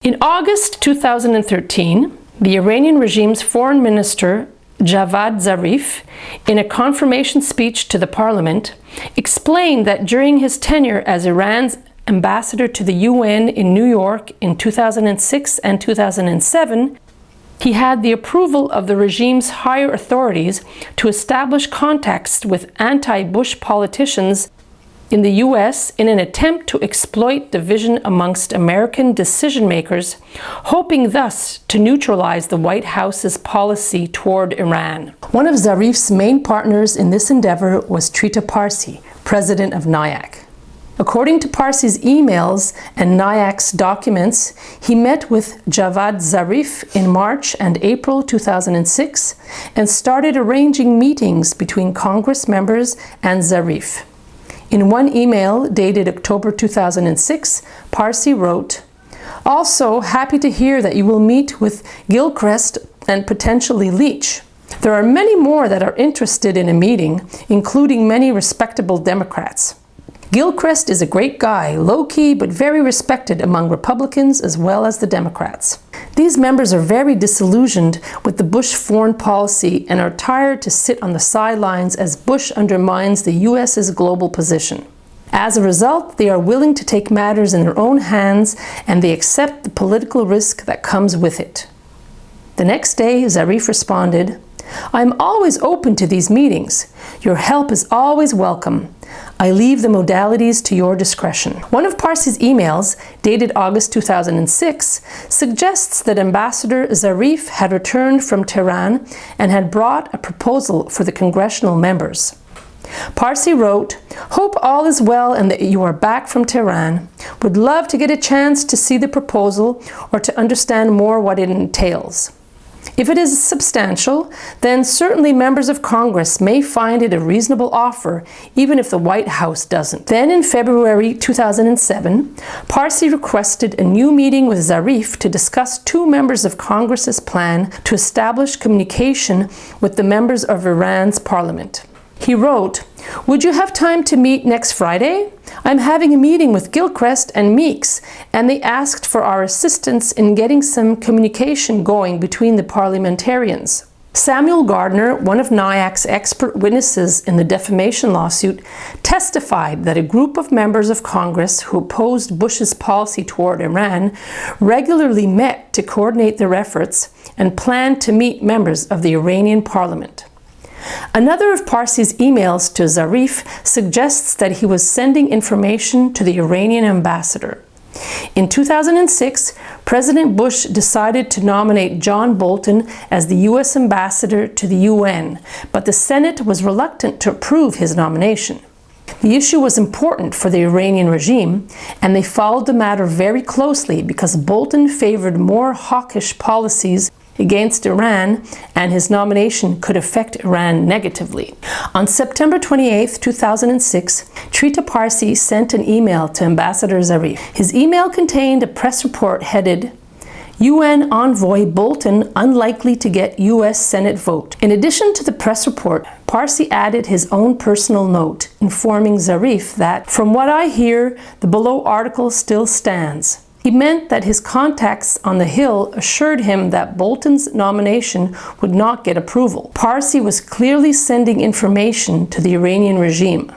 In August 2013, the Iranian regime's foreign minister, Javad Zarif, in a confirmation speech to the parliament, explained that during his tenure as Iran's ambassador to the UN in New York in 2006 and 2007, he had the approval of the regime's higher authorities to establish contacts with anti-Bush politicians in the US in an attempt to exploit division amongst American decision-makers, hoping thus to neutralize the White House's policy toward Iran. One of Zarif's main partners in this endeavor was Trita Parsi, president of NIAC. According to Parsi's emails and NIAC's documents, he met with Javad Zarif in March and April 2006 and started arranging meetings between Congress members and Zarif. In one email dated October 2006, Parsi wrote, "Also happy to hear that you will meet with Gilchrist and potentially Leach. There are many more that are interested in a meeting, including many respectable Democrats. Gilchrist is a great guy, low-key but very respected among Republicans as well as the Democrats. These members are very disillusioned with the Bush foreign policy and are tired to sit on the sidelines as Bush undermines the US's global position. As a result, they are willing to take matters in their own hands and they accept the political risk that comes with it." The next day, Zarif responded, "I am always open to these meetings. Your help is always welcome. I leave the modalities to your discretion." One of Parsi's emails, dated August 2006, suggests that Ambassador Zarif had returned from Tehran and had brought a proposal for the congressional members. Parsi wrote, "Hope all is well and that you are back from Tehran. Would love to get a chance to see the proposal or to understand more what it entails. If it is substantial, then certainly members of Congress may find it a reasonable offer, even if the White House doesn't." Then in February 2007, Parsi requested a new meeting with Zarif to discuss two members of Congress's plan to establish communication with the members of Iran's parliament. He wrote, "Would you have time to meet next Friday? I'm having a meeting with Gilchrist and Meeks, and they asked for our assistance in getting some communication going between the parliamentarians." Samuel Gardner, one of NIAC's expert witnesses in the defamation lawsuit, testified that a group of members of Congress who opposed Bush's policy toward Iran regularly met to coordinate their efforts and planned to meet members of the Iranian parliament. Another of Parsi's emails to Zarif suggests that he was sending information to the Iranian ambassador. In 2006, President Bush decided to nominate John Bolton as the U.S. ambassador to the UN, but the Senate was reluctant to approve his nomination. The issue was important for the Iranian regime, and they followed the matter very closely because Bolton favored more hawkish policies against Iran, and his nomination could affect Iran negatively. On September 28, 2006, Trita Parsi sent an email to Ambassador Zarif. His email contained a press report headed, "UN Envoy Bolton unlikely to get US Senate vote." In addition to the press report, Parsi added his own personal note, informing Zarif that, "From what I hear, the below article still stands." He meant that his contacts on the Hill assured him that Bolton's nomination would not get approval. Parsi was clearly sending information to the Iranian regime.